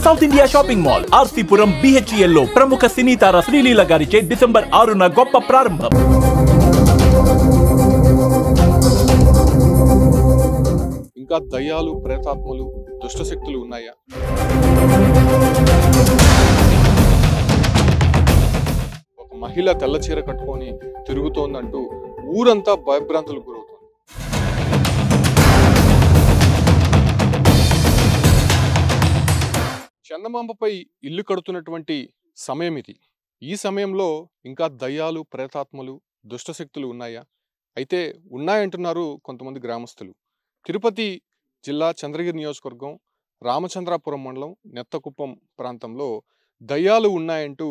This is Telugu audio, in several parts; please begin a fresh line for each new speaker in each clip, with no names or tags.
South India shopping mall RC Puram BHEL లో ప్రముఖ సినీ తార శ్రీలీల గారిచే డిసెంబర్ 6న గొప్ప ప్రారంభం.
ఇంకా దయ్యాలు, ప్రేతాత్మలు, దుష్టశక్తులు ఉన్నాయా? ఒక మహిళ తెల్ల చీర కట్టుకొని తిరుగుతోందంటూ ఊరంతా భయభ్రాంతులకు గురవుతుంది. చందమాంబపై ఇల్లు కడుతున్నటువంటి సమయం ఇది. ఈ సమయంలో ఇంకా దయ్యాలు, ప్రేతాత్మలు, దుష్టశక్తులు ఉన్నాయా? అయితే ఉన్నాయంటున్నారు కొంతమంది గ్రామస్తులు. తిరుపతి జిల్లా చంద్రగిరి నియోజకవర్గం రామచంద్రాపురం మండలం నెత్తకుప్పం ప్రాంతంలో దయ్యాలు ఉన్నాయంటూ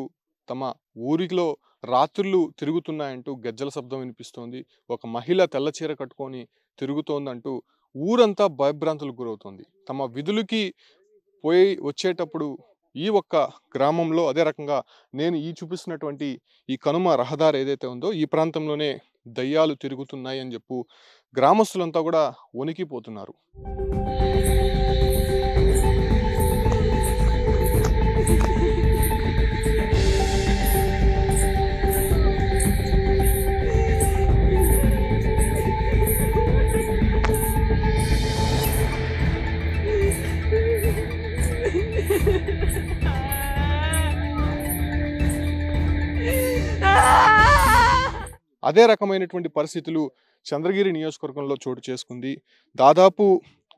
తమ ఊరిలో రాత్రులు తిరుగుతున్నాయంటూ గజ్జల శబ్దం వినిపిస్తోంది. ఒక మహిళ తెల్ల చీర కట్టుకొని తిరుగుతోందంటూ ఊరంతా భయభ్రాంతులకు గురవుతోంది. తమ విధులకి పోయి వచ్చేటప్పుడు ఈ ఒక్క గ్రామంలో అదే రకంగా నేను చూపిస్తున్నటువంటి ఈ కనుమ రహదారి ఏదైతే ఉందో ఈ ప్రాంతంలోనే దయ్యాలు తిరుగుతున్నాయి అని చెప్పు గ్రామస్తులంతా కూడా వణికిపోతున్నారు. అదే రకమైనటువంటి పరిస్థితులు చంద్రగిరి నియోజకవర్గంలో చోటు చేసుకుంది. దాదాపు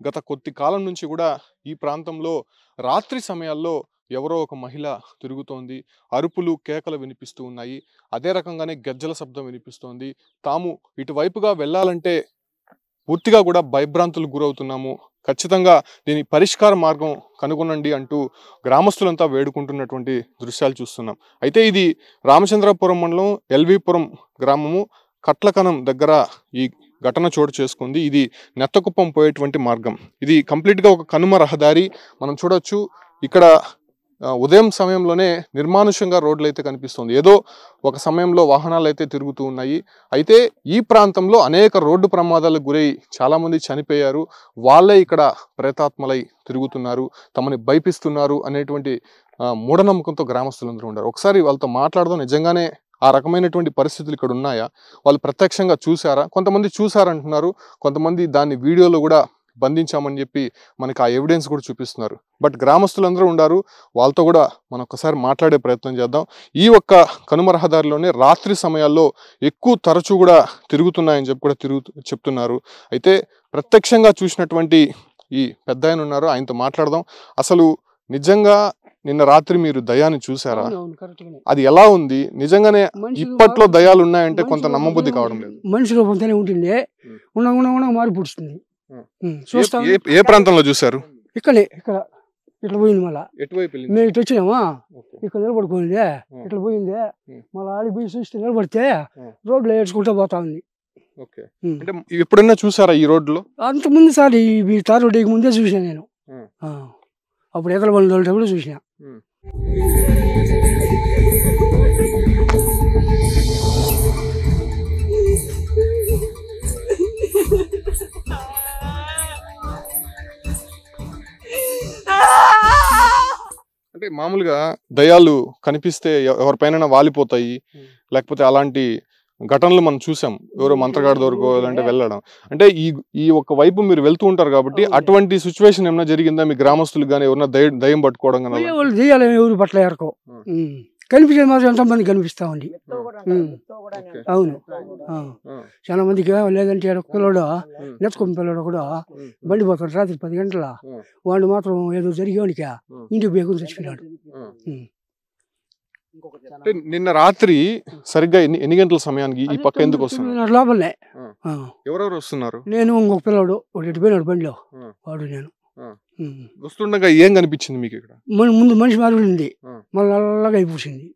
గత కొద్ది కాలం నుంచి కూడా ఈ ప్రాంతంలో రాత్రి సమయాల్లో ఎవరో ఒక మహిళ తిరుగుతోంది. అరుపులు, కేకలు వినిపిస్తూ ఉన్నాయి. అదే రకంగానే గజ్జల శబ్దం వినిపిస్తోంది. తాము ఇటువైపుగా వెళ్ళాలంటే పూర్తిగా కూడా భయభ్రాంతులకు గురవుతున్నాము, ఖచ్చితంగా దీని పరిష్కార మార్గం కనుగొనండి అంటూ గ్రామస్తులంతా వేడుకుంటున్నటువంటి దృశ్యాలు చూస్తున్నాం. అయితే ఇది రామచంద్రాపురం మండలం ఎల్వీపురం గ్రామము కట్లకనం దగ్గర ఈ ఘటన చోటు చేసుకుంది. ఇది నెత్తకుప్పం పోయేటువంటి మార్గం. ఇది కంప్లీట్గా ఒక కనుమ రహదారి. మనం చూడొచ్చు ఇక్కడ ఉదయం సమయంలోనే నిర్మానుష్యంగా రోడ్లు అయితే కనిపిస్తుంది. ఏదో ఒక సమయంలో వాహనాలు అయితే తిరుగుతూ ఉన్నాయి. అయితే ఈ ప్రాంతంలో అనేక రోడ్డు ప్రమాదాలకు గురై చాలామంది చనిపోయారు. వాళ్ళే ఇక్కడ ప్రేతాత్మలై తిరుగుతున్నారు, తమని భయపిస్తున్నారు అనేటువంటి మూఢనమ్మకంతో గ్రామస్తులందరూ ఉన్నారు. ఒకసారి వాళ్ళతో మాట్లాడదాం. నిజంగానే ఆ రకమైనటువంటి పరిస్థితులు ఇక్కడ ఉన్నాయా? వాళ్ళు ప్రత్యక్షంగా చూసారా? కొంతమంది చూసారంటున్నారు, కొంతమంది దాన్ని వీడియోలో కూడా బంధించామని చెప్పి మనకి ఆ ఎవిడెన్స్ కూడా చూపిస్తున్నారు. బట్ గ్రామస్తులందరూ ఉన్నారు, వాళ్ళతో కూడా మనం ఒకసారి మాట్లాడే ప్రయత్నం చేద్దాం. ఈ ఒక్క కనుమ రహదారిలోనే రాత్రి సమయాల్లో ఎక్కువ తరచూ కూడా తిరుగుతున్నాయని చెప్పి కూడా చెప్తున్నారు. అయితే ప్రత్యక్షంగా చూసినటువంటి ఈ పెద్ద ఆయన ఉన్నారు, ఆయనతో మాట్లాడదాం. అసలు నిజంగా నిన్న రాత్రి మీరు దయాన్ని చూసారా? అది ఎలా ఉంది? నిజంగానే ఇప్పట్లో దయాలు ఉన్నాయంటే కొంత నమ్మబుద్ధి కావడం లేదు.
మనిషి రూపంతోనే ఉంటుంది, మారిపుడుస్తుంది.
ఏ ప్రాంతంలో చూసారు?
ఇక్కడ ఇట్లా పోయింది. మళ్ళా మేము ఇటు వచ్చినామా, ఇక్కడ నిలబడుకోండి, ఇట్లా పోయింది. మళ్ళీ ఆడికి పోయి చూస్తే నిలబడితే రోడ్లో ఏడ్చుకుంటూ పోతా ఉంది.
ఎప్పుడైనా చూసారా ఈ రోడ్లో?
అంతకుముందు సార్ ఈ తార్ రోడ్డుకి ముందే చూసాను నేను. అప్పుడు ఎదల బండి కూడా చూసినా.
అంటే మామూలుగా దయాలు కనిపిస్తే ఎవరిపైన వాలిపోతాయి, లేకపోతే అలాంటి ఘటనలు మనం చూసాం. ఎవరో మంత్రగాడి దొరకో లేదంటే వెళ్ళడం. అంటే ఈ ఒక వైపు మీరు వెళ్తూ ఉంటారు కాబట్టి అటువంటి సిచ్యువేషన్ ఏమైనా జరిగిందా? మీ గ్రామస్తులు కానీ ఎవరైనా దయ్యం పట్టుకోవడం కానీ?
దయ్యాలు ఎవరు పట్ల ఎరకో కనిపించేది మాత్రం ఎంతమంది కనిపిస్తా ఉంది. అవును, చాలా మందికి. లేదంటే పిల్లడు నెత్తుకున్న పిల్లడు కూడా బండి పోతాడు రాత్రి 10 గంటల, వాడు మాత్రం ఏదో జరిగేవాడికి ఇంటికి బేగుని చచ్చిపోయినాడు.
నిన్న రాత్రి సరిగ్గా ఎన్ని గంటల సమయానికి ఈ పక్క ఎందుకు వస్తున్నారు?
లోపలనే.
ఎవరెవరు వస్తున్నారు?
నేను ఇంకొక పిల్లడు ఒకటి ఎటుపోయినాడు బండిలో, వాడు నేను.
వస్తుండగా ఏం కనిపించింది మీకు ఇక్కడ?
ముందు మనిషి మారింది, మళ్ళీ నల్లగా అయిపోయింది.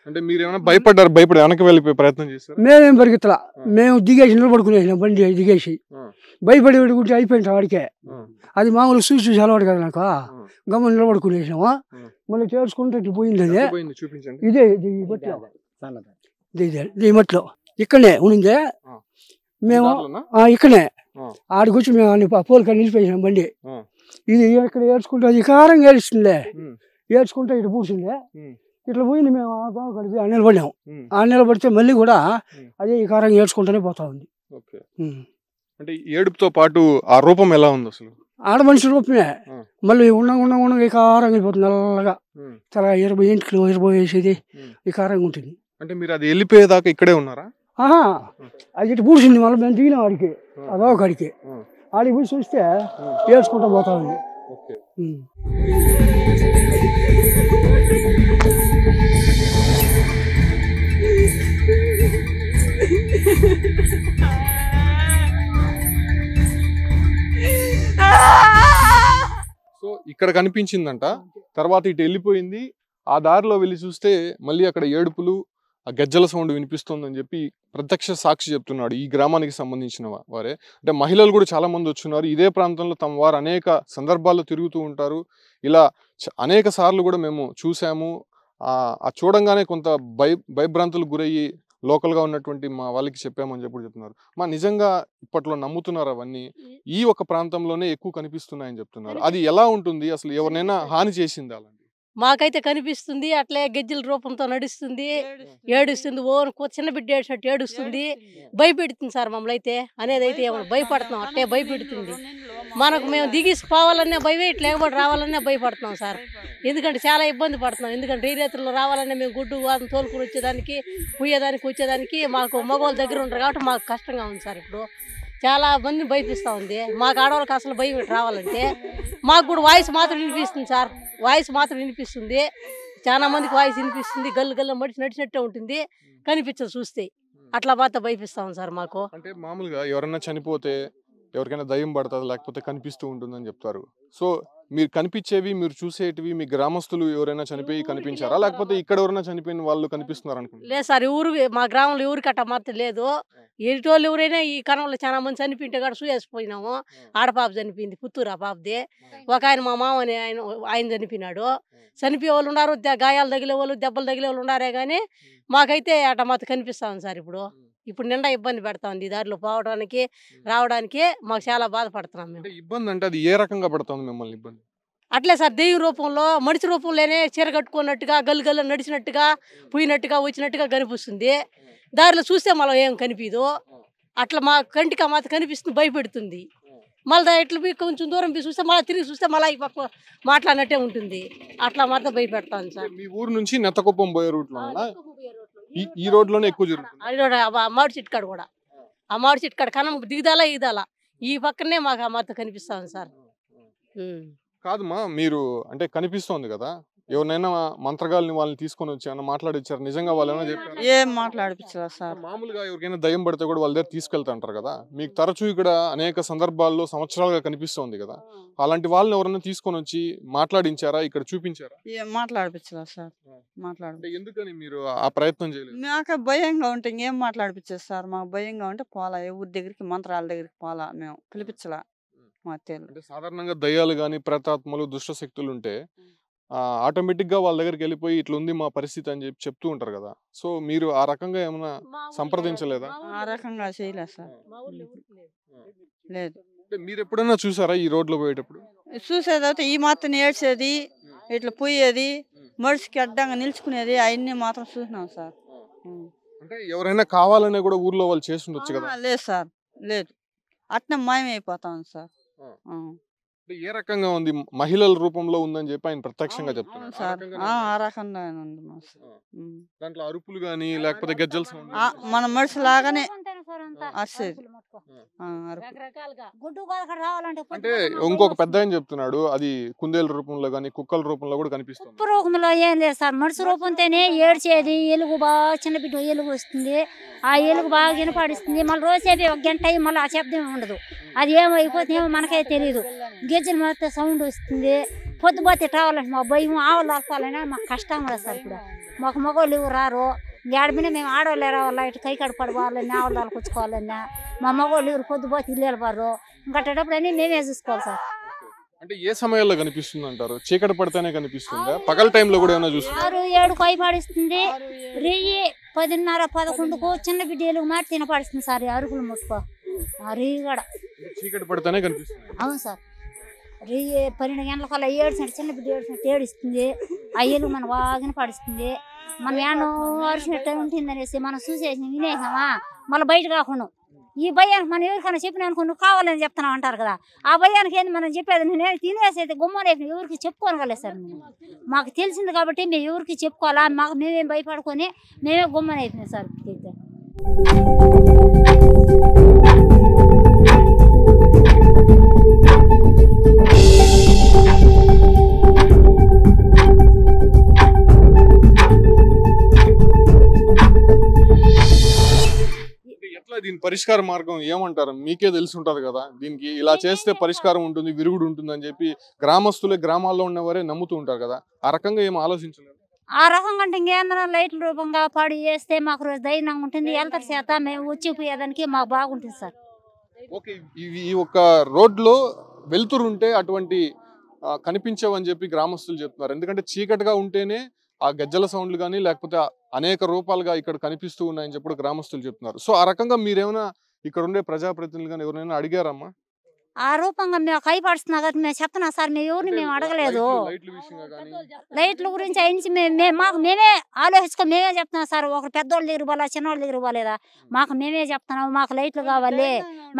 అంటే మీరు ఏమైనా భయపడ్డారు? భయపడి వెనక్కి వెళ్ళిపోయే ప్రయత్నం చేస్తారు?
మేమేం పరిగెత్తలా, మేము దిగేసి నిలబడుకునేసినాం. బండి దిగేసి భయపడి పెట్టుకుంటే అయిపోయింది వాడికే. అది మామూలు చూసి అలవాటు కదా నాకు. గమ్మ నిలబడుకునేసినామా, మళ్ళీ చేర్చుకుంటే ఇట్లా పోయింది. అదే ఇదే ఈ మట్లో ఇక్కడనే ఉండిందే. మేము ఇక్కడనే ఆడికి వచ్చి మేము పోలిక నిలిపేసినాం బండి. ఇది ఇక్కడ ఏడ్చుకుంటా వికారంగా ఏడుస్తుండే, ఏడ్చుకుంటా ఇటు పూసిండే, ఇట్లా పోయింది. మేము గడిపి ఆ నిలబడినాం. ఆ నిలబడితే మళ్ళీ కూడా అదే వికారంగా ఏడ్చుకుంటూనే పోతా ఉంది.
అంటే ఏడుపుతో పాటు ఆ రూపం ఎలా ఉంది అసలు?
ఆడ మనిషి రూపమే. మళ్ళీ ఉన్న వికారంగా వెళ్ళిపోతుంది, నల్లగా చాలా 20 ఇంటికి 20 వేసేది వికారంగా ఉంటుంది.
అంటే మీరు అది వెళ్ళిపోయేదాకా ఇక్కడే ఉన్నారా?
అది ఇటు పూసింది. మళ్ళీ మేము దిగినాం ఆడికి, అదో కాడికి. ఆడికి పోయి చూస్తే ఏడ్చుకుంటూ పోతా ఉంది.
సో ఇక్కడ కనిపించిందంట, తర్వాత ఇటు వెళ్ళిపోయింది. ఆ దారిలో వెళ్ళి చూస్తే మళ్ళీ అక్కడ ఏడుపులు, ఆ గజ్జల సౌండ్ వినిపిస్తుందని చెప్పి ప్రత్యక్ష సాక్షి చెప్తున్నాడు. ఈ గ్రామానికి సంబంధించిన వారే, అంటే మహిళలు కూడా చాలా మంది వచ్చున్నారు. ఇదే ప్రాంతంలో తమ వారు అనేక సందర్భాల్లో తిరుగుతూ ఉంటారు. ఇలా అనేక సార్లు కూడా మేము చూసాము. ఆ చూడంగానే కొంత భయభ్రాంతులకు గురయ్యి లోకల్గా ఉన్నటువంటి మా వాళ్ళకి చెప్పామని చెప్తున్నారు. నిజంగా ఇప్పట్లో నమ్ముతున్నారు అవన్నీ ఈ ఒక ప్రాంతంలోనే ఎక్కువ కనిపిస్తున్నాయని చెప్తున్నారు. అది ఎలా ఉంటుంది అసలు? ఎవరినైనా హాని చేసింది అలాంటి?
మాకైతే కనిపిస్తుంది. అట్లే గజ్జల రూపంతో నడుస్తుంది, ఏడుస్తుంది. చిన్న బిడ్డ ఏడ్చినట్టు ఏడుస్తుంది, భయపెడుతుంది సార్ మమ్మల్ని అయితే. అనేది అయితే ఏమన్నా భయపడుతున్నాం, అట్టే భయపెడుతుంది. మనకు మేము దిగిసి పోవాలనే భయమే, ఇట్లా ఎగబడి రావాలనే భయపడుతున్నాం సార్. ఎందుకంటే చాలా ఇబ్బంది పడుతున్నాం. ఎందుకంటే ఈ రైతుల్లో రావాలనే మేము గుడ్డు వాదన తోలుకుని వచ్చేదానికి, వచ్చేదానికి మాకు మగవాళ్ళ దగ్గర ఉంటారు కాబట్టి మాకు కష్టంగా ఉంది సార్. ఇప్పుడు చాలా మంది భయపిస్తూ ఉంది. మాకు ఆడవాళ్ళకి అసలు భయం రావాలంటే మాకు కూడా వాయిస్ మాత్రం వినిపిస్తుంది సార్. వాయిస్ మాత్రం వినిపిస్తుంది, చాలా మందికి వాయిస్ వినిపిస్తుంది. గల్లు మడిచి నడిచినట్టే ఉంటుంది, కనిపించదు చూస్తే. అట్లా మాత్రం భయపిస్తాం సార్ మాకు.
అంటే మామూలుగా ఎవరైనా చనిపోతే ఎవరికైనా దయ్యం పడుతుంది, లేకపోతే కనిపిస్తూ ఉంటుందని చెప్తారు. సో మీరు కనిపించేవి, మీరు చూసేటివి మీ గ్రామస్తులు ఎవరైనా చనిపోయి కనిపించారా, లేకపోతే ఇక్కడ ఎవరైనా చనిపోయిన వాళ్ళు కనిపిస్తున్నారు అనుకుంటున్నారు?
లేదు సార్, ఊరు మా గ్రామంలో ఊరికి అట్ట మాత్రం లేదు. ఎటువోళ్ళు ఎవరైనా ఈ కణంలో చాలా మంది చనిపోయింటే కూడా చూసేసిపోయినాము. ఆడపాప చనిపోయింది, పుత్తూరు ఆ పాపది. ఒక ఆయన మా మామని ఆయన చనిపోయినాడు. చనిపోయే వాళ్ళు ఉన్నారు, గాయాలు తగిలే వాళ్ళు, దెబ్బలు తగిలే వాళ్ళు ఉన్నారే కానీ మాకైతే అట్ట మాత్రం కనిపిస్తాం సార్. ఇప్పుడు నిండా ఇబ్బంది పెడతా ఉంది దారిలో పోవడానికి రావడానికి. మాకు చాలా బాధపడుతున్నాం మేము.
ఇబ్బంది అంటే అది ఏ రకంగా పడుతుంది మిమ్మల్ని ఇబ్బంది?
అట్లే సార్, దెయ్యం రూపంలో మనిషి రూపంలోనే చీర కట్టుకున్నట్టుగా గల్లు నడిచినట్టుగా పోయినట్టుగా వచ్చినట్టుగా కనిపిస్తుంది. దారిలో చూస్తే మళ్ళీ ఏం కనిపించదు. అట్లా మా కంటికి మాత్రం కనిపిస్తుంది, భయపెడుతుంది. మళ్ళీ ఇట్లా పోయి కొంచెం దూరం పోయి చూస్తే మళ్ళీ తిరిగి చూస్తే మళ్ళీ ఈ పక్క మాట్లాడినట్టే ఉంటుంది. అట్లా మాత్రం భయపెడతాను సార్.
మీ ఊరు నుంచి నెత్తకుప్పం పోయే రూట్లో ఈ రోడ్లోనే ఎక్కువ జరుగుతుంది.
మామిడి చెట్టు కాడ కూడా, ఆ మామిడి చెట్టు కాడ కనం దిగుదాలా ఈ పక్కనే మాకు ఆ మాత్రం కనిపిస్తాను సార్.
కాదమ్మా, మీరు అంటే కనిపిస్తోంది కదా, ఎవరినైనా మంత్రగాళ్ళని వాళ్ళని తీసుకొని వచ్చి ఏమైనా మాట్లాడిచ్చారు? నిజంగా వాళ్ళు ఏమైనా చెప్పారు?
ఏం మాట్లాడిపించలేదు సార్.
మామూలుగా ఎవరికైనా దయ్యం పడితే కూడా వాళ్ళ దగ్గర తీసుకెళ్తాంటారు కదా, మీకు తరచూ ఇక్కడ అనేక సందర్భాల్లో సంవత్సరాలుగా కనిపిస్తోంది కదా, అలాంటి వాళ్ళని ఎవరైనా తీసుకొని వచ్చి మాట్లాడించారా, ఇక్కడ చూపించారా?
ఏం మాట్లాడిపించలేదు సార్. మాట్లాడి
ఎందుకని మీరు ఆ ప్రయత్నం చేయలేదు?
మాకు భయంగా ఉంటే ఇంకేం మాట్లాడిపించేది సార్. మాకు భయంగా ఉంటే పోలా, ఎవరి దగ్గరికి మంత్రాల దగ్గరికి పోలా, మేము పిలిపించలా.
అంటే సాధారణంగా దయ్యాలు గాని, ప్రేతాత్మలు, దుష్ట శక్తులు ఉంటే ఆటోమేటిక్ గా వాళ్ళ దగ్గరికి వెళ్ళిపోయి ఇట్లా ఉంది మా పరిస్థితి అని చెప్పి చెప్తూ ఉంటారు కదా. సో మీరు ఆ రకంగా ఏమైనా సంప్రదించలేదా?
ఆ రకంగా చేయలేదు సార్. లేదు.
మీరు ఎప్పుడైనా చూసారా ఈ రోడ్లో పోయేటప్పుడు?
చూసేదైతే ఈ మాత్రం ఏడ్చేది, ఇట్లా పోయేది, మనిషికి అడ్డంగా నిల్చుకునేది, అవన్నీ మాత్రం చూసినాం సార్.
అంటే ఎవరైనా కావాలనే కూడా ఊర్లో వాళ్ళు చేస్తుండొచ్చు కదా?
లేదు సార్, లేదు. అట్నే మాయమైపోతాం సార్.
ఏ రకంగా ఉంది? మహిళల రూపంలో ఉందని చెప్పి ఆయన ప్రత్యక్షంగా చెప్తున్నారు
సార్. ఆ రకంగా
దాంట్లో అరుపులు గానీ లేకపోతే గజ్జల సౌండ్
మన మనిషి లాగానే
అంటే ఇంకొక పెద్ద ఆయన చెప్తున్నాడు, అది కుందేలు రూపంలో గానీ కుక్కల రూపంలో కూడా కనిపిస్తుంది.
కుక్క రూపంలో ఏం లేదు సార్, మనిషి రూపంతోనే ఏడ్చేది. ఎలుగు బాగా చిన్న బిడ్డ ఎలుగు వస్తుంది, ఆ ఎలుగు బాగా వినపడిస్తుంది. మళ్ళీ రోజుసేపు ఒక గంట అయ్యి మళ్ళీ ఆ శబ్దం ఉండదు. అది ఏమైపోతుందేమో మనకే తెలియదు. గిజ్జలు మొత్తం సౌండ్ వస్తుంది. పొద్దుపోతే రావాలంటే మా భయం, ఆవులు వలపాలైనా మాకు కష్టం కూడా సార్. ఇప్పుడు మాకు మగవాళ్ళు ఎవరు రారు, ఏడమిన మేము ఆడవాళ్ళు రావాలా, ఇటు కై కడ పడిపోవాలన్నా, ఆవులు వాళ్ళకొచ్చుకోవాలన్నా మా మగవాళ్ళు ఎవరు పొద్దుపోతే ఇల్లు వెళ్ళబారు. ఇంకటప్పుడు అన్నీ మేమే చూసుకోవాలి సార్.
అంటే ఏ సమయాల్లో కనిపిస్తుంది అంటారు? చీకటి పడితేనే కనిపిస్తుందా, పగల టైంలో కూడా ఏమైనా చూస్తున్నారు?
6-7 పడిస్తుంది, 10:30-11కు చిన్న బిడ్డ ఎలుగు మాట తినపడిస్తుంది సార్. అరుపులు ముట్టుకో రీ కూడా
చీకటి పడితేనే కనిపిస్తుంది.
అవును సార్. 12 గంటలకల్లా ఏడ్చినట్టు చిన్న బిడ్డ ఏడ్చినట్టు ఏడుస్తుంది. ఆ ఎలుగు మన బాగా పడుస్తుంది. మనం ఏమో అరిచినట్టు ఉంటుంది అనేసి మనం చూసేసి వినేసామా మళ్ళీ బయట కాకుండా ఈ భయానికి మనం ఎవరికైనా చెప్పినా అనుకో నువ్వు కావాలని చెప్తున్నావు అంటారు కదా. ఆ భయానికి ఏంది మనం చెప్పేది, నేను తినేసి అయితే గుమ్మని ఎవరికి చెప్పుకోగలేదు సార్. మేము మాకు తెలిసింది కాబట్టి మేము ఎవరికి చెప్పుకోవాలా, మాకు మేమేం భయపడుకొని మేమే గుమ్మని అయిపోయినాం సార్. అయితే
దీని పరిష్కార మార్గం ఏమంటారు? మీకే తెలిసి ఉంటది కదా, దీనికి ఇలా చేస్తే పరిష్కారం ఉంటుంది, విరుగుడు ఉంటుంది అని చెప్పి గ్రామస్తులే, గ్రామాల్లో ఉన్నవారే నమ్ముతూ ఉంటారు కదా. ఆ రకంగా ఏం ఆలోచించలేదు?
ఆ రకంగా అంటే ఇంకేందన్నా లైట్ల రూపంగా పడి చేస్తే మాకు రోజు ధైర్యంగా ఉంటుంది. వెళ్తారు చేత మేము వచ్చిపోయేదానికి మాకు బాగుంటుంది సార్.
ఓకే, ఈ ఒక్క రోడ్లో వెలుతురు ఉంటే అటువంటి కనిపించవని చెప్పి గ్రామస్తులు చెప్తున్నారు. ఎందుకంటే చీకటిగా ఉంటేనే ఆ గజ్జల సౌండ్లు కానీ లేకపోతే అనేక రూపాలుగా ఇక్కడ కనిపిస్తూ ఉన్నాయని చెప్పి గ్రామస్తులు చెప్తున్నారు. సో ఆ రకంగా మీరేమైనా ఇక్కడ ఉండే ప్రజాప్రతినిధులు కానీ ఎవరైనా అడిగారమ్మా?
ఆ రూపంగా మేము కైపడుస్తున్నాం కాబట్టి మేము చెప్తున్నాం సార్. మేము ఎవరిని మేము అడగలేదు. లైట్ల గురించి అయించి మాకు మేమే ఆలోచించుకొని మేమే చెప్తున్నాం సార్. ఒకరు పెద్దోళ్ళ దగ్గర పోలా, చిన్నోళ్ళ దగ్గర పోలేదా, మాకు మేమే చెప్తున్నాం. మాకు లైట్లు కావాలి,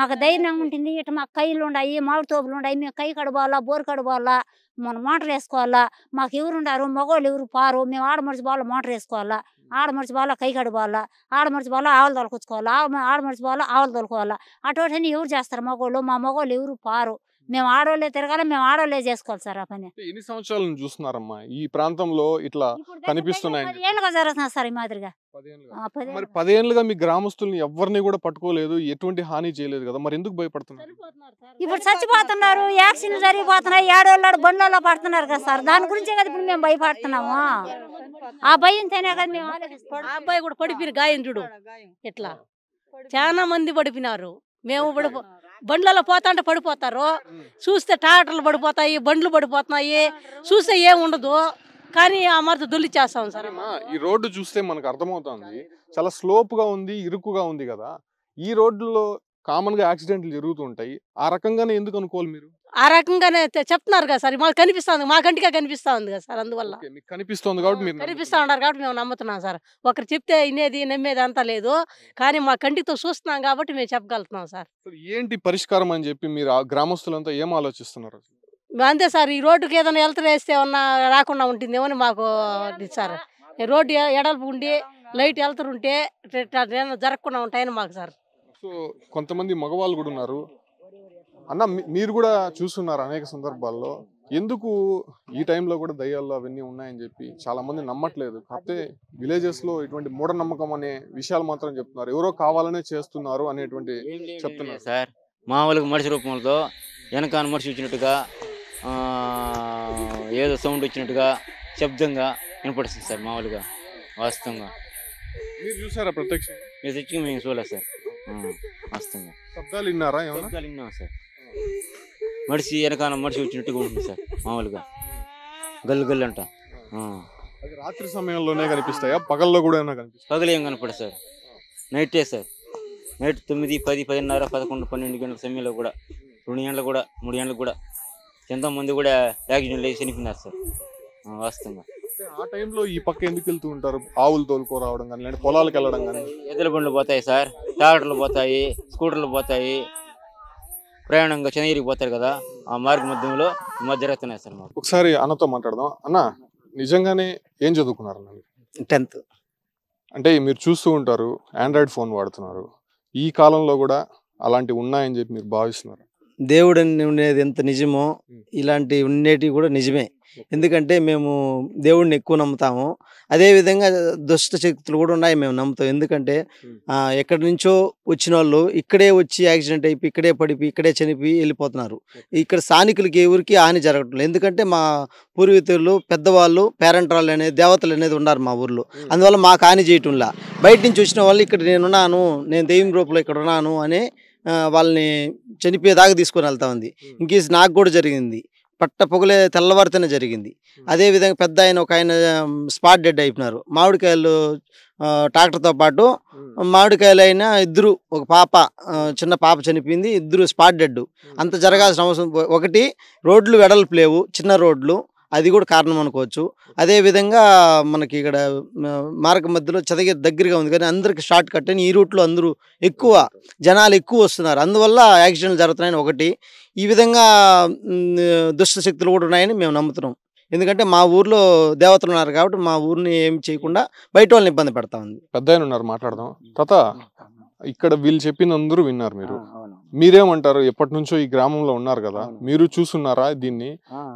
మాకు ధైర్యంగా ఉంటుంది. ఇటు మాకు కైలు ఉన్నాయి, మామిడి తోపులు ఉన్నాయి, మేము కై కడుకోవాలా, బోరు కడుకోవాలా, మనం మోటార్ వేసుకోవాలా. మాకు ఎవరు ఉండారు, మగవాళ్ళు ఎవరు పారు. మేము ఆడమడిచి బాగా మోటార్ వేసుకోవాలా, ఆడమడిచి బాగా కై కడుకోవాలా, ఆడమడిచి బాగా ఆవులు తొలకొచ్చుకోవాలా, ఆడమడిచి బాగా ఆవులు తోలుకోవాలా. అటువంటి ఎవరు చేస్తారు మగవాళ్ళు? మా మగవాళ్ళు ఎవరు పారు. మేము ఆడవాళ్ళే తిరగాలి, మేము ఆడవాళ్ళే చేసుకోవాలి సార్ ఆ పని.
ఎన్ని సంవత్సరాల నుంచి చూస్తున్నారమ్మా ఈ ప్రాంతంలో ఇట్లా కనిపిస్తున్నాయి?
10 ఏళ్ళుగా జరుగుతున్నారు సార్ ఈ మాదిరిగా.
10 ఏళ్ళుగా మీ గ్రామస్తుల్ని ఎవరిని కూడా పట్టుకోలేదు, ఎటువంటి హాని చేయలేదు కదా, మరి ఎందుకు భయపడుతున్నారు?
ఇప్పుడు చచ్చిపోతున్నారు, యాక్సిడెంట్ జరిగిపోతున్నాయి, ఏడోళ్ళు బండ్లలో పడుతున్నారు కదా సార్. దాని గురించే కదా ఇప్పుడు మేము భయపడుతున్నాము. ఆ భయంతోనే కదా మేము ఆలోచిస్తాం.
ఆ అబ్బాయి కూడా పడిపోయిన గాయం చూడు, ఇట్లా చాలా మంది పడిపోయినారు. మేము బండ్లలో పోతా అంటే పడిపోతారు, చూస్తే ట్రాక్టర్లు పడిపోతాయి, బండ్లు పడిపోతున్నాయి, చూస్తే ఏముండదు. కానీ ఆ మరత దొల్లి చేస్తాం సార్.
ఈ రోడ్డు చూస్తే మనకు అర్థమవుతుంది చాలా స్లోప్ గా ఉంది, ఇరుకుగా ఉంది కదా. ఈ రోడ్డులో కామన్ గా యాక్సిడెంట్లు జరుగుతుంటాయి. ఆ రకంగానే ఎందుకు అనుకోవాలి మీరు?
ఆ రకంగానే చెప్తున్నారు కదా సార్. మాకు కనిపిస్తుంది, మా కంటిగా కనిపిస్తా ఉంది కదా సార్. అందువల్ల
కనిపిస్తుంది కాబట్టి మీరు
కనిపిస్తా ఉన్నారు కాబట్టి మేము నమ్ముతున్నాం సార్. ఒకరు చెప్తే వినేది నమ్మేది అంతా లేదు, కానీ మా కంటితో చూస్తున్నాం కాబట్టి మేము చెప్పగలుగుతున్నాం సార్.
ఏంటి పరిష్కారం అని చెప్పి మీరు ఆ గ్రామస్తులంతా ఏం ఆలోచిస్తున్నారు?
అంతే సార్, ఈ రోడ్డుకి ఏదైనా వెళ్తూ వేస్తే ఏమన్నా రాకుండా ఉంటుందేమో అని మాకు సార్. రోడ్డు ఎడల్పు ఉండి లైట్ వెళ్తుంటే జరగకుండా ఉంటాయని మాకు సార్.
సో కొంతమంది మగవాళ్ళు కూడా ఉన్నారు అన్న, మీరు కూడా చూస్తున్నారు అనేక సందర్భాల్లో. ఎందుకు ఈ టైంలో కూడా దయ్యాలు అవన్నీ ఉన్నాయని చెప్పి చాలా మంది నమ్మట్లేదు. కాకపోతే విలేజెస్ లో ఇటువంటి మూఢనమ్మకం అనే విషయాలు మాత్రం చెప్తున్నారు. ఎవరో కావాలనే చేస్తున్నారు అనేటువంటి చెప్తున్నారు
సార్. మామూలుగా మనిషి రూపంలో వెనకాల మనిషి వచ్చినట్టుగా ఏదో సౌండ్ వచ్చినట్టుగా శబ్దంగా వినపడుతుంది సార్. మామూలుగా వాస్తవంగా
మీరు చూసారా? ప్రత్యక్ష
మేము చూడలేదు సార్. వాస్తవంగా
శబ్దాలు విన్నారా?
శబ్దాలు విన్నాం సార్. మనిషి వెనకాల మనిషి వచ్చినట్టుగా ఉంటుంది సార్. మామూలుగా గల్లు గల్లు అంట.
అది రాత్రి సమయంలోనే కనిపిస్తాయా, పగల్లో కూడా కనిపిస్తాయి?
పగలు ఏం కనపడదు సార్, నైటే సార్. నైట్ 9, 10, 10:30, 11, 12 గంటల సమయంలో కూడా, 2 గంటలు కూడా, 3 గంటలకు కూడా ఎంతోమంది కూడా యాక్సిడెంట్లు వేసి చనిపోయినారు సార్. వాస్తవంగా
ఆ టైంలో ఈ పక్క ఎందుకు వెళ్తూ ఉంటారు? ఆవులు తోలుకో రావడం కానీ, లేదంటే పొలాలకు వెళ్ళడం కానీ?
ఎద్దుల బండ్లు పోతాయి సార్, ట్రాక్టర్లు పోతాయి, స్కూటర్లు పోతాయి, ప్రయాణంగా చెన్నగిరికి పోతారు కదా. ఆ మార్గ మధ్యంలో జరుగుతున్నాయి సార్. మాకు
ఒకసారి అన్నతో మాట్లాడదాం. అన్న, నిజంగానే ఏం చదువుకున్నారు అన్న?
10th.
అంటే మీరు చూస్తూ ఉంటారు, ఆండ్రాయిడ్ ఫోన్ వాడుతున్నారు. ఈ కాలంలో కూడా అలాంటివి ఉన్నాయని చెప్పి మీరు భావిస్తున్నారు?
దేవుడు ఉండేది ఎంత నిజమో ఇలాంటి ఉండేటివి కూడా నిజమే. ఎందుకంటే మేము దేవుడిని ఎక్కువ నమ్ముతాము. అదేవిధంగా దుష్ట శక్తులు కూడా ఉన్నాయి, మేము నమ్ముతాం. ఎందుకంటే ఎక్కడి నుంచో వచ్చిన వాళ్ళు ఇక్కడే వచ్చి యాక్సిడెంట్ అయిపోయి ఇక్కడే పడిపోయి ఇక్కడే చనిపోయి వెళ్ళిపోతున్నారు. ఇక్కడ స్థానికులకి ఎవరికి హాని జరగట్లేదు. ఎందుకంటే మా పూర్వీకులు పెద్దవాళ్ళు పేరెంట్రాళ్ళు అనేది దేవతలు అనేది ఉన్నారు మా ఊర్లో. అందువల్ల మాకు హాని చేయటంలా. బయట నుంచి వచ్చిన వాళ్ళు ఇక్కడ నేనున్నాను, నేను దెయ్యం రూపంలో ఇక్కడ ఉన్నాను అని వాళ్ళని చనిపోయేదాకా తీసుకొని వెళ్తా ఉంది. ఇంకేసి నాకు కూడా జరిగింది. పట్ట పొగలే తెల్లవారితేనే జరిగింది. అదేవిధంగా పెద్ద ఆయన ఒక ఆయన స్పాట్ డెడ్ అయిపోయినారు. మామిడికాయలు ట్రాక్టర్తో పాటు మామిడికాయలు అయినా ఇద్దరు, ఒక పాప చిన్న పాప చనిపోయింది, ఇద్దరు స్పాట్ డెడ్. అంత జరగాల్సిన అవసరం ఒకటి, రోడ్లు వెడల్పు లేవు, చిన్న రోడ్లు, అది కూడా కారణం అనుకోవచ్చు. అదేవిధంగా మనకి ఇక్కడ మార్గ మధ్యలో చదగిరి దగ్గరగా ఉంది కానీ అందరికి షార్ట్ కట్ అని ఈ రూట్లో అందరూ జనాలు ఎక్కువ వస్తున్నారు, అందువల్ల యాక్సిడెంట్లు జరుగుతున్నాయని ఒకటి. ఈ విధంగా దుష్ట శక్తులు కూడా ఉన్నాయని మేము నమ్ముతున్నాం. ఎందుకంటే మా ఊర్లో దేవతలు ఉన్నారు కాబట్టి మా ఊరిని ఏం చేయకుండా బయట వాళ్ళని ఇబ్బంది పెడతా ఉంది.
పెద్ద ఆయన ఉన్నారు, మాట్లాడదాం. తాత, ఇక్కడ వీళ్ళు చెప్పింది అందరూ విన్నారు, మీరేమంటారు? ఎప్పటి నుంచో ఈ గ్రామంలో ఉన్నారు కదా, మీరు చూస్తున్నారా దీన్ని?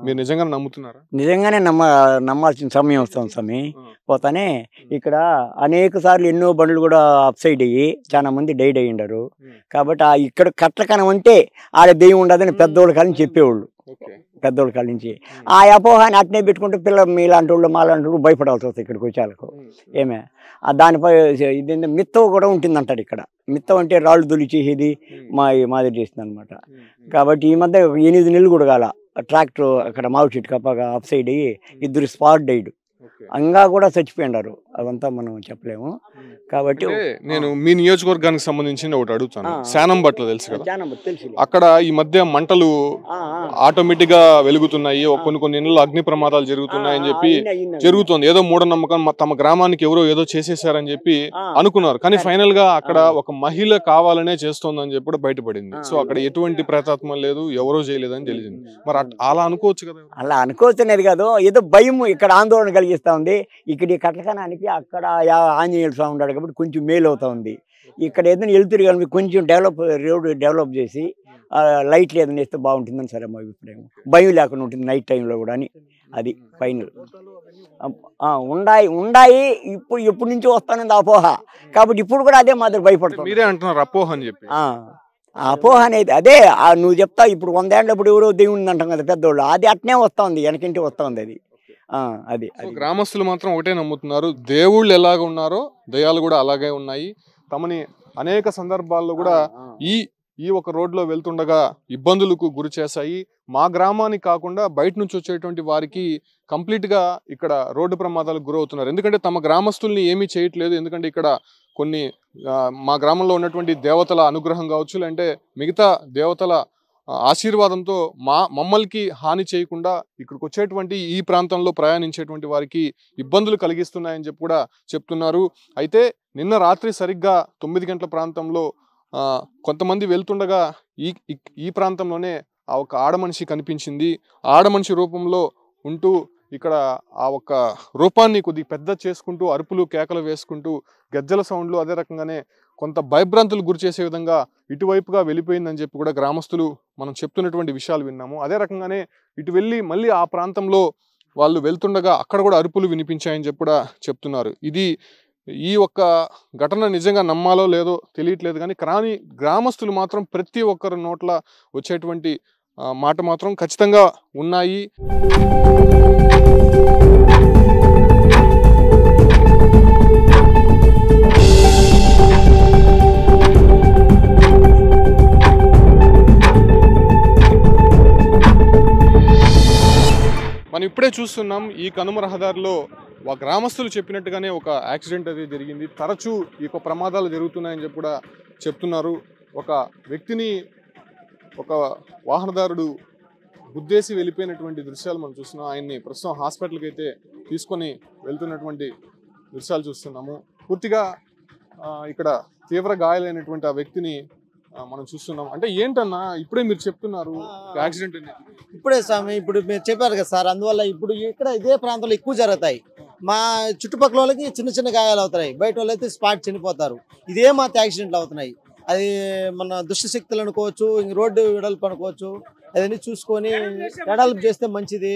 మీరు నిజంగా నమ్ముతున్నారా?
నిజంగానే నమ్మాల్సిన సమయం వస్తుంది స్వామి. పోతానే ఇక్కడ అనేక సార్లు ఎన్నో బండ్లు కూడా అప్ సైడ్ అయ్యి చాలా మంది డైడ్ అయ్యి ఉండరు. కాబట్టి ఇక్కడ కట్లకనం అంటే ఆడ దెయ్యం ఉండదని పెద్దోళ్ళ కాలం చెప్పేవాళ్ళు, పెద్దోళ్ళ కాల నుంచి. ఆ అపోహాన్ని అట్నే పెట్టుకుంటే పిల్లలు మీలాంటి వాళ్ళు మాలాంటి వాళ్ళు భయపడాల్సి వస్తుంది ఇక్కడికి వచ్చేళ్ళకు. ఏమే దానిపై ఇది మిత్తం కూడా ఉంటుందంటాడు ఇక్కడ. మిత్తం అంటే రాళ్ళు దొలిచేసేది మాదిరి చేస్తుంది అనమాట. కాబట్టి ఈ మధ్య 8 నెలలు కూడా కాల ట్రాక్టర్ అక్కడ మామిడి చెట్టు కప్పగా అప్ సైడ్ అయ్యి ఇద్దరు స్పాట్ డైడ్, అంగా కూడా చచ్చిపోయినారు. అదంతా మనం చెప్పలేము. కాబట్టి
నేను మీ నియోజకవర్గానికి సంబంధించిన ఒకటి అడుగుతాను. శానంబట్ల తెలుసు కదా, అక్కడ ఈ మధ్య మంటలు ఆటోమేటిక్ గా వెలుగుతున్నాయి, కొన్ని ఇళ్ళలో అగ్ని ప్రమాదాలు జరుగుతున్నాయని చెప్పి జరుగుతుంది. ఏదో మూఢనమ్మకం, తమ గ్రామానికి ఎవరో ఏదో చేసేసారని చెప్పి అనుకున్నారు. కానీ ఫైనల్ గా అక్కడ ఒక మహిళ కావాలనే చేస్తోందని చెప్పి కూడా బయటపడింది. సో అక్కడ ఎటువంటి ప్రేతాత్మ లేదు, ఎవరో చేయలేదని తెలిసింది. మరి అలా అనుకోవచ్చు కదా?
అలా అనుకోవచ్చునేది కాదు, ఏదో భయం ఇక్కడ ఆందోళన కలిగిస్తా ఉంది. ఇక్కడ ఈ కట్లకనానికి అక్కడ ఆంజనేయుల స్వామి ఉన్నాడు కాబట్టి కొంచెం మేలు అవుతా ఉంది. ఇక్కడ ఏదైనా వెళ్తురు కానీ కొంచెం రోడ్ డెవలప్ చేసి లైట్లు ఏదైనా వేస్తే బాగుంటుందని సరే మా అభిప్రాయం. భయం లేకుండా ఉంటుంది నైట్ టైంలో కూడా అని. అది ఫైనల్. ఉండాయి ఇప్పుడు ఎప్పటి నుంచో వస్తానంది అపోహ, కాబట్టి ఇప్పుడు కూడా అదే మాదిరి భయపడుతుంది.
మీరే అంటున్నారు అపోహ అని చెప్పి.
అపోహ అనేది అదే నువ్వు చెప్తా. ఇప్పుడు 100 ఏళ్ళప్పుడు ఎవరో దేవుడు అంటాం కదా పెద్దోళ్ళు, అది అట్నే వస్తూ ఉంది, వెనకింటి వస్తూ ఉంది. అది
గ్రామస్తులు మాత్రం ఒకటే నమ్ముతున్నారు, దేవుళ్ళు ఎలాగ ఉన్నారో దయ్యాలు కూడా అలాగే ఉన్నాయి. తమని అనేక సందర్భాల్లో కూడా ఈ ఒక రోడ్లో వెళ్తుండగా ఇబ్బందులకు గురి చేశాయి. మా గ్రామానికి కాకుండా బయట నుంచి వచ్చేటువంటి వారికి కంప్లీట్ గా ఇక్కడ రోడ్డు ప్రమాదాలకు గురవుతున్నారు. ఎందుకంటే తమ గ్రామస్తుల్ని ఏమీ చేయట్లేదు. ఎందుకంటే ఇక్కడ కొన్ని మా గ్రామంలో ఉన్నటువంటి దేవతల అనుగ్రహం కావచ్చు, లేదంటే మిగతా దేవతల ఆశీర్వాదంతో మమ్మల్కి హాని చేయకుండా ఇక్కడికి వచ్చేటువంటి ఈ ప్రాంతంలో ప్రయాణించేటువంటి వారికి ఇబ్బందులు కలిగిస్తున్నాయని చెప్పి కూడా చెప్తున్నారు. అయితే నిన్న రాత్రి సరిగ్గా 9 గంటల ప్రాంతంలో కొంతమంది వెళ్తుండగా ఈ ప్రాంతంలోనే ఆ ఒక ఆడమనిషి కనిపించింది. ఆడమనిషి రూపంలో ఉంటూ ఇక్కడ ఆ ఒక్క రూపాన్ని కొద్దిగా పెద్ద చేసుకుంటూ అరుపులు కేకలు వేసుకుంటూ గజ్జల సౌండ్లు, అదే రకంగానే కొంత భయభ్రాంతులు గురి చేసే విధంగా ఇటువైపుగా వెళ్ళిపోయిందని చెప్పి కూడా గ్రామస్తులు మనం చెప్తున్నటువంటి విషయాలు విన్నాము. అదే రకంగానే ఇటు వెళ్ళి మళ్ళీ ఆ ప్రాంతంలో వాళ్ళు వెళ్తుండగా అక్కడ కూడా అరుపులు వినిపించాయని చెప్పి కూడా చెప్తున్నారు. ఈ ఒక్క ఘటన నిజంగా నమ్మాలో లేదో తెలియట్లేదు. కానీ గ్రామస్తులు మాత్రం ప్రతి ఒక్కరి నోట్ల వచ్చేటువంటి మాట మాత్రం ఖచ్చితంగా ఉన్నాయి. మనం ఇప్పుడే చూస్తున్నాం ఈ కనుమ రహదారిలో గ్రామస్తులు చెప్పినట్టుగానే ఒక యాక్సిడెంట్ అది జరిగింది. తరచూ ఈ ప్రమాదాలు జరుగుతున్నాయని చెప్పి కూడా చెప్తున్నారు. ఒక వ్యక్తిని ఒక వాహనదారుడు గుద్దేసి వెళ్ళిపోయినటువంటి దృశ్యాలు మనం చూస్తున్నాం. ఆయన్ని ప్రస్తుతం హాస్పిటల్కి అయితే తీసుకొని వెళ్తున్నటువంటి దృశ్యాలు చూస్తున్నాము. పూర్తిగా ఇక్కడ తీవ్ర గాయాలైనటువంటి ఆ వ్యక్తిని మనం చూస్తున్నాం. అంటే ఏంటన్నా ఇప్పుడే మీరు చెప్తున్నారు యాక్సిడెంట్ అనేది?
ఇప్పుడే స్వామి, ఇప్పుడు మీరు చెప్పారు కదా సార్, అందువల్ల ఇప్పుడు ఇక్కడ ఇదే ప్రాంతంలో ఎక్కువ జరుగుతాయి. మా చుట్టుపక్కల వాళ్ళకి చిన్న చిన్న గాయాలు అవుతాయి, బయట వాళ్ళు అయితే స్పాట్ చనిపోతారు. ఇదే మాత్రం యాక్సిడెంట్లు అవుతున్నాయి. అది మన దుష్టశక్తులు అనుకోవచ్చు, ఇంక రోడ్డు వెడల్పు అనుకోవచ్చు. అదన్నీ చూసుకొని వెడల్పు చేస్తే మంచిది.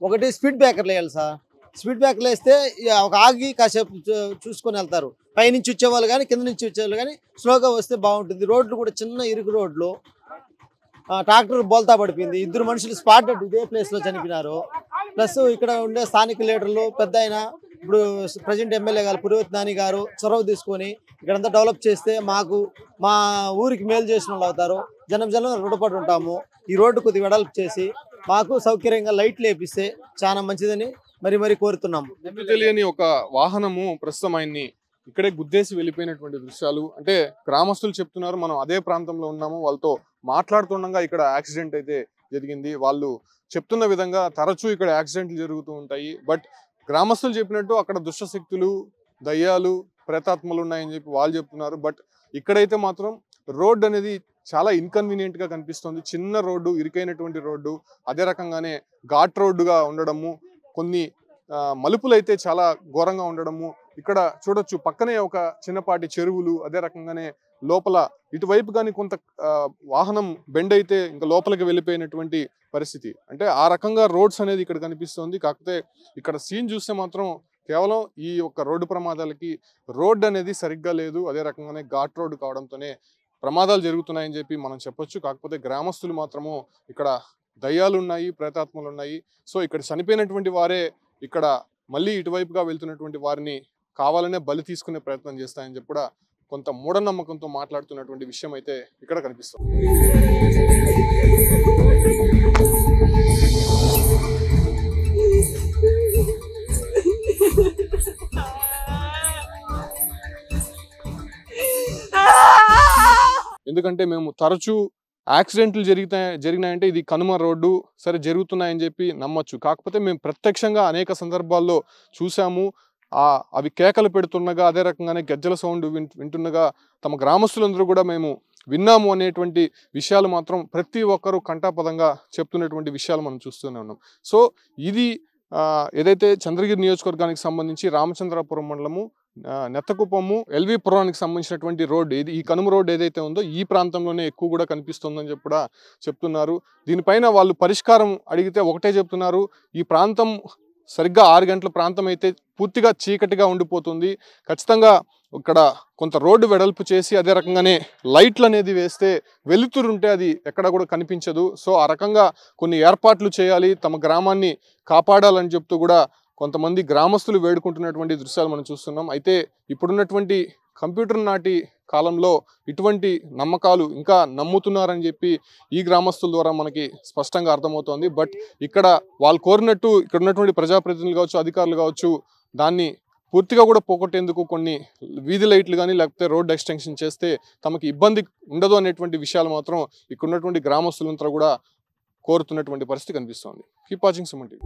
ఒకటి స్పీడ్ బ్రేకర్లు వేయాలి సార్. స్పీడ్ బ్రేకర్లు వేస్తే ఒక ఆగి కాసేపు చూసుకొని వెళ్తారు. పైనుంచి వచ్చేవాళ్ళు కానీ కింద నుంచి వచ్చేవాళ్ళు కానీ స్లోగా వస్తే బాగుంటుంది. రోడ్లు కూడా చిన్న ఇరుకు రోడ్లు. ట్రాక్టర్ బోల్తా పడిపోయింది, 2 మనుషులు స్పాట్ ఇదే ప్లేస్లో చనిపోయినారు. ప్లస్ ఇక్కడ ఉండే స్థానిక లీడర్లు పెద్ద అయినా ఇప్పుడు ప్రజెంట్ ఎమ్మెల్యే గారు పురోహిత్ నాని గారు చొరవ తీసుకొని ఇక్కడంతా డెవలప్ చేస్తే మా ఊరికి మేలు చేసిన వాళ్ళు అవుతారు. జనం రుణపడి ఉంటాము. ఈ రోడ్డు కొద్దిగా వెడల్పు చేసి మాకు సౌకర్యంగా లైట్లు వేపిస్తే చాలా మంచిదని మరి కోరుతున్నాము.
తెలియని ఒక వాహనము ప్రస్తుతం ఆయన్ని ఇక్కడే గుద్దేసి వెళ్ళిపోయినటువంటి దృశ్యాలు. అంటే గ్రామస్తులు చెప్తున్నారు, మనం అదే ప్రాంతంలో ఉన్నాము, వాళ్ళతో మాట్లాడుతుండగా ఇక్కడ యాక్సిడెంట్ అయితే జరిగింది. వాళ్ళు చెప్తున్న విధంగా తరచూ ఇక్కడ యాక్సిడెంట్లు జరుగుతూ ఉంటాయి. బట్ గ్రామస్తులు చెప్పినట్టు అక్కడ దుష్టశక్తులు, దయ్యాలు, ప్రేతాత్మలు ఉన్నాయని చెప్పి వాళ్ళు చెప్తున్నారు. బట్ ఇక్కడైతే మాత్రం రోడ్ అనేది చాలా ఇన్కన్వీనియంట్ గా కనిపిస్తుంది. చిన్న రోడ్డు, ఇరుకైనటువంటి రోడ్డు, అదే రకంగానే ఘాట్ రోడ్డుగా ఉండడము, కొన్ని మలుపులు అయితే చాలా ఘోరంగా ఉండడము. ఇక్కడ చూడొచ్చు పక్కనే ఒక చిన్నపాటి చెరువులు, అదే రకంగానే లోపల ఇటువైపు కానీ కొంత వాహనం బెండ్ అయితే ఇంకా లోపలికి వెళ్ళిపోయినటువంటి పరిస్థితి. అంటే ఆ రకంగా రోడ్స్ అనేది ఇక్కడ కనిపిస్తుంది. కాకపోతే ఇక్కడ సీన్ చూస్తే మాత్రం కేవలం ఈ యొక్క రోడ్డు ప్రమాదాలకి రోడ్ అనేది సరిగ్గా లేదు, అదే రకంగానే ఘాట్ రోడ్డు కావడంతోనే ప్రమాదాలు జరుగుతున్నాయని చెప్పి మనం చెప్పొచ్చు. కాకపోతే గ్రామస్తులు మాత్రము ఇక్కడ దయ్యాలు ఉన్నాయి, ప్రేతాత్మలు ఉన్నాయి, సో ఇక్కడ చనిపోయినటువంటి వారే ఇక్కడ మళ్ళీ ఇటువైపుగా వెళ్తున్నటువంటి వారిని కావాలనే బలి తీసుకునే ప్రయత్నం చేస్తాయని చెప్పి కూడా కొంత మూఢనమ్మకంతో మాట్లాడుతున్నటువంటి విషయం అయితే ఇక్కడ కనిపిస్తుంది. ఎందుకంటే మేము తరచూ యాక్సిడెంట్లు జరిగినాయంటే ఇది కనుమ రోడ్డు, సరే జరుగుతున్నాయని చెప్పి నమ్మొచ్చు. కాకపోతే మేము ప్రత్యక్షంగా అనేక సందర్భాల్లో చూసాము. అవి కేకలు పెడుతుండగా, అదే రకంగానే గజ్జల సౌండ్ వింటుండగా తమ గ్రామస్తులందరూ కూడా మేము విన్నాము అనేటువంటి విషయాలు మాత్రం ప్రతి ఒక్కరూ కంఠాపదంగా చెప్తున్నటువంటి విషయాలు మనం చూస్తూనే ఉన్నాం. సో ఇది ఏదైతే చంద్రగిరి నియోజకవర్గానికి సంబంధించి రామచంద్రాపురం మండలము నెత్తకుప్పము ఎల్వి పురానికి సంబంధించినటువంటి రోడ్డు, ఇది ఈ కనుమ రోడ్డు ఏదైతే ఉందో ఈ ప్రాంతంలోనే ఎక్కువ కూడా కనిపిస్తుందని చెప్పి కూడా చెప్తున్నారు. దీనిపైన వాళ్ళు పరిష్కారం అడిగితే ఒకటే చెప్తున్నారు, ఈ ప్రాంతం సరిగ్గా 6 గంటల ప్రాంతం అయితే పూర్తిగా చీకటిగా ఉండిపోతుంది, ఖచ్చితంగా ఇక్కడ కొంత రోడ్డు వెడల్పు చేసి అదే రకంగానే లైట్లు అనేది వేస్తే వెలుతురు ఉంటే అది ఎక్కడ కూడా కనిపించదు. సో ఆ రకంగా కొన్ని ఏర్పాట్లు చేయాలి, తమ గ్రామాన్ని కాపాడాలని చెప్తూ కూడా కొంతమంది గ్రామస్తులు వేడుకుంటున్నటువంటి దృశ్యాలు మనం చూస్తున్నాం. అయితే ఇప్పుడున్నటువంటి కంప్యూటర్ నాటి కాలంలో ఇటువంటి నమ్మకాలు ఇంకా నమ్ముతున్నారని చెప్పి ఈ గ్రామస్తుల ద్వారా మనకి స్పష్టంగా అర్థమవుతోంది. బట్ ఇక్కడ వాళ్ళు కోరినట్టు ఇక్కడ ఉన్నటువంటి ప్రజాప్రతినిధులు కావచ్చు, అధికారులు కావచ్చు, దాన్ని పూర్తిగా కూడా పోగొట్టేందుకు కొన్ని వీధి లైట్లు కానీ లేకపోతే రోడ్ ఎక్స్టెన్షన్ చేస్తే తమకి ఇబ్బంది ఉండదు అనేటువంటి విషయాలు మాత్రం ఇక్కడ ఉన్నటువంటి గ్రామస్తులంతా కూడా కోరుతున్నటువంటి పరిస్థితి కనిపిస్తోంది. Keep watching Suman TV.